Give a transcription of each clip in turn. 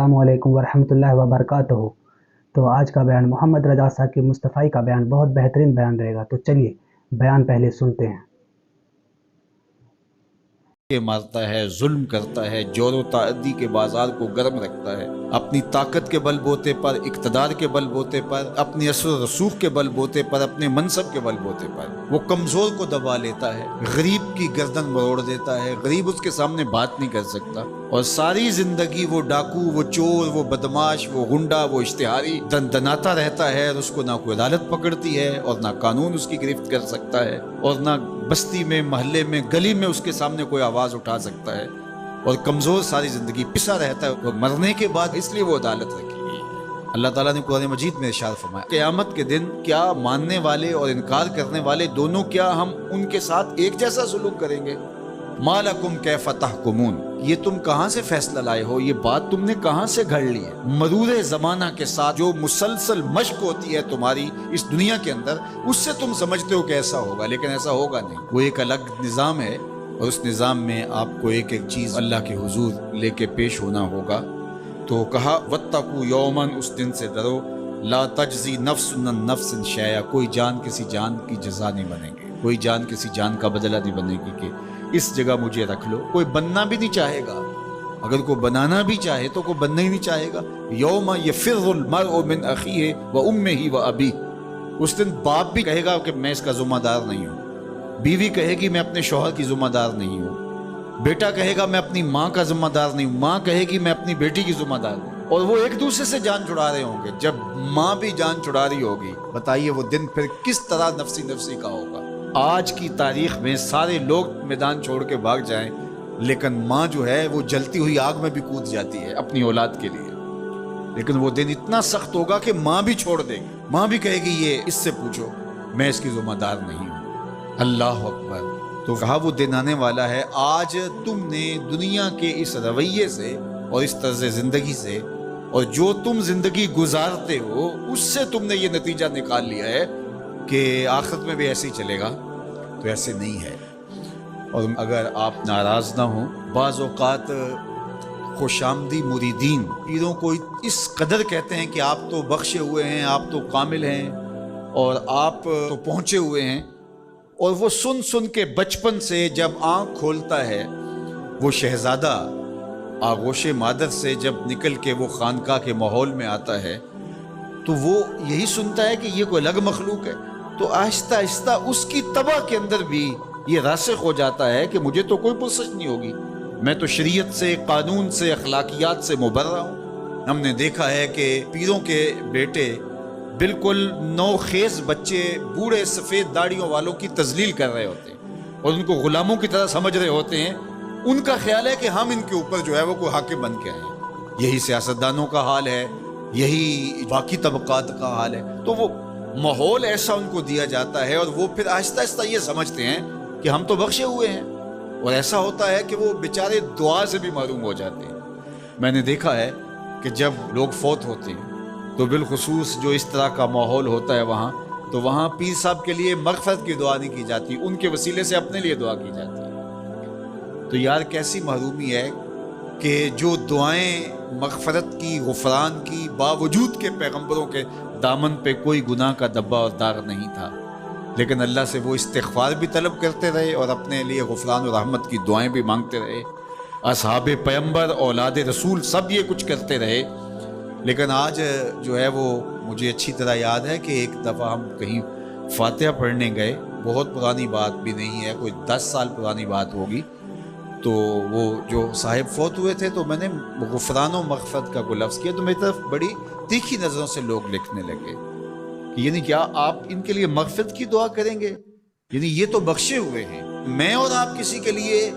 السلام علیکم ورحمۃ اللہ وبرکاتہ۔ تو آج کا بیان محمد رضا ثاقب مصطفی کا بیان بہت بہترین بیان رہے گا، تو چلیے بیان پہلے سنتے ہیں۔ مارتا ہے، ظلم کرتا ہے، جور و تعدی کے بازار کو گرم رکھتا ہے، اپنی طاقت کے بل بوتے پر، اقتدار کے بل بوتے پر، اپنی اثر و رسوخ کے بل بوتے پر، اپنے منصب کے بل بوتے پر وہ کمزور کو دبا لیتا ہے، غریب کی گردن مروڑ دیتا ہے، غریب اس کے سامنے بات نہیں کر سکتا، اور ساری زندگی وہ ڈاکو، وہ چور، وہ بدماش، وہ گنڈا، وہ اشتہاری دندناتا رہتا ہے، اور اس کو نہ کوئی عدالت پکڑتی ہے اور نہ قانون اس کی گرفت کر سکتا ہے، اور نہ بستی میں، محلے میں، گلی میں اس کے سامنے کوئی آواز اٹھا سکتا ہے، اور کمزور ساری زندگی پسا رہتا ہے۔ وہ مرنے کے بعد اس لیے وہ عدالت رکھی گئی ہے۔ اللہ تعالیٰ نے قرآن مجید میں ارشاد فرمایا، قیامت کے دن کیا ماننے والے اور انکار کرنے والے دونوں، کیا ہم ان کے ساتھ ایک جیسا سلوک کریں گے؟ ما لکم کیف تحکمون، یہ تم کہاں سے فیصلہ لائے ہو؟ یہ بات تم نے کہاں سے گھڑ لی ہے؟ مرور زمانہ کے ساتھ جو مسلسل مشق ہوتی ہے تمہاری اس دنیا کے اندر، اس سے تم سمجھتے ہو کہ ایسا ہوگا، لیکن ایسا ہوگا نہیں۔ وہ ایک الگ نظام ہے، اور اس نظام میں آپ کو ایک ایک چیز اللہ کے حضور لے کے پیش ہونا ہوگا۔ تو کہا واتقوا یوما، اس دن سے ڈرو، لا تجزی نفس عن نفس شیئا، کوئی جان کسی جان کی جزا نہیں بنے گی، کوئی جان کسی جان کا بدلہ نہیں بنے گی کہ اس جگہ مجھے رکھ لو۔ کوئی بننا بھی نہیں چاہے گا، اگر کوئی بنانا بھی چاہے تو کوئی بننا ہی نہیں چاہے گا۔ یوم یفر المرء من اخیہ و امہ و ابیہ، اس دن باپ بھی کہے گا کہ میں اس کا ذمہ دار نہیں ہوں، بیوی کہے گی میں اپنے شوہر کی ذمہ دار نہیں ہوں، بیٹا کہے گا میں اپنی ماں کا ذمہ دار نہیں ہوں، ماں کہے گی میں اپنی بیٹی کی ذمہ دار ہوں، اور وہ ایک دوسرے سے جان چھڑا رہے ہوں گے۔ جب ماں بھی جان چھڑا رہی ہوگی، بتائیے وہ دن پھر کس طرح نفسی نفسی کا ہوگا۔ آج کی تاریخ میں سارے لوگ میدان چھوڑ کے بھاگ جائیں، لیکن ماں جو ہے وہ جلتی ہوئی آگ میں بھی کود جاتی ہے اپنی اولاد کے لیے، لیکن وہ دن اتنا سخت ہوگا کہ ماں بھی چھوڑ دے گی، ماں بھی کہے گی یہ اس سے پوچھو، میں اس کی ذمہ دار نہیں ہوں۔ اللہ اکبر۔ تو کہا وہ دن آنے والا ہے، آج تم نے دنیا کے اس رویے سے اور اس طرز زندگی سے، اور جو تم زندگی گزارتے ہو اس سے تم نے یہ نتیجہ نکال لیا ہے کہ آخرت میں بھی ایسے ہی چلے گا، تو ایسے نہیں ہے۔ اور اگر آپ ناراض نہ ہوں، بعض اوقات خوش آمدی مریدین پیروں کو اس قدر کہتے ہیں کہ آپ تو بخشے ہوئے ہیں، آپ تو کامل ہیں، اور آپ تو پہنچے ہوئے ہیں، اور وہ سن سن کے بچپن سے جب آنکھ کھولتا ہے وہ شہزادہ آغوش مادر سے، جب نکل کے وہ خانقاہ کے ماحول میں آتا ہے تو وہ یہی سنتا ہے کہ یہ کوئی الگ مخلوق ہے، تو آہستہ آہستہ اس کی طبع کے اندر بھی یہ راسخ ہو جاتا ہے کہ مجھے تو کوئی پرسش نہیں ہوگی، میں تو شریعت سے، قانون سے، اخلاقیات سے مبرہ ہوں۔ ہم نے دیکھا ہے کہ پیروں کے بیٹے بالکل نوخیز بچے بوڑھے سفید داڑھیوں والوں کی تذلیل کر رہے ہوتے ہیں اور ان کو غلاموں کی طرح سمجھ رہے ہوتے ہیں، ان کا خیال ہے کہ ہم ان کے اوپر جو ہے وہ کوئی حاکم بن کے آئے۔ یہی سیاستدانوں کا حال ہے، یہی باقی طبقات کا حال ہے۔ تو وہ ماحول ایسا ان کو دیا جاتا ہے، اور وہ پھر آہستہ آہستہ یہ سمجھتے ہیں کہ ہم تو بخشے ہوئے ہیں، اور ایسا ہوتا ہے کہ وہ بیچارے دعا سے بھی محروم ہو جاتے ہیں۔ میں نے دیکھا ہے کہ جب لوگ فوت ہوتے ہیں تو بالخصوص جو اس طرح کا ماحول ہوتا ہے وہاں، تو وہاں پیر صاحب کے لیے مغفرت کی دعا نہیں کی جاتی، ان کے وسیلے سے اپنے لیے دعا کی جاتی ہے۔ تو یار کیسی محرومی ہے کہ جو دعائیں مغفرت کی، غفران کی، باوجود کے پیغمبروں کے دامن پہ کوئی گناہ کا دبا اور داغ نہیں تھا، لیکن اللہ سے وہ استغفار بھی طلب کرتے رہے اور اپنے لیے غفران و رحمت کی دعائیں بھی مانگتے رہے۔ اصحاب پیغمبر، اولاد رسول سب یہ کچھ کرتے رہے، لیکن آج جو ہے وہ مجھے اچھی طرح یاد ہے کہ ایک دفعہ ہم کہیں فاتحہ پڑھنے گئے، بہت پرانی بات بھی نہیں ہے، کوئی 10 سال پرانی بات ہوگی، تو وہ جو صاحب فوت ہوئے تھے تو میں نے غفران و مغفرت کا کوئی لفظ کیا تو میری طرف بڑی تیکھی نظروں سے لوگ لکھنے لگے کہ یعنی کیا آپ ان کے لیے مغفرت کی دعا کریں گے؟ یعنی یہ تو بخشے ہوئے ہیں، میں اور آپ کسی کے لیے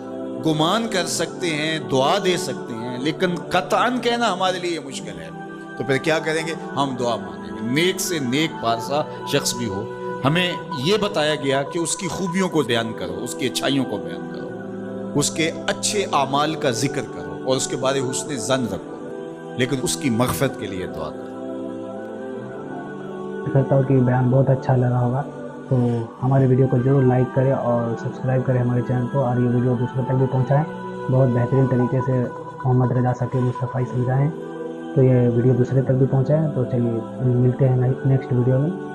گمان کر سکتے ہیں، دعا دے سکتے ہیں، لیکن قطعاً کہنا ہمارے لیے مشکل ہے۔ تو پھر کیا کریں گے؟ ہم دعا مانگیں گے۔ نیک سے نیک پارسا شخص بھی ہو، ہمیں یہ بتایا گیا کہ اس کی خوبیوں کو بیان کرو، اس کی اچھائیوں کو بیان کرو، اس کے اچھے اعمال کا ذکر کرو اور اس کے بارے حسن ظن رکھو، لیکن اس کی مغفرت کے لیے دعا کرو۔ کرتا ہوں کہ بیان بہت اچھا لگا ہوگا، تو ہمارے ویڈیو کو ضرور لائک کریں اور سبسکرائب کریں ہمارے چینل کو، اور یہ ویڈیو دوسروں تک بھی پہنچائیں۔ بہت بہترین طریقے سے محمد رضا ثاقب مصطفی سمجھائیں۔ تو یہ ویڈیو دوسرے تک بھی پہنچائیں. تو چلیے ملتے ہیں نیکسٹ ویڈیو میں.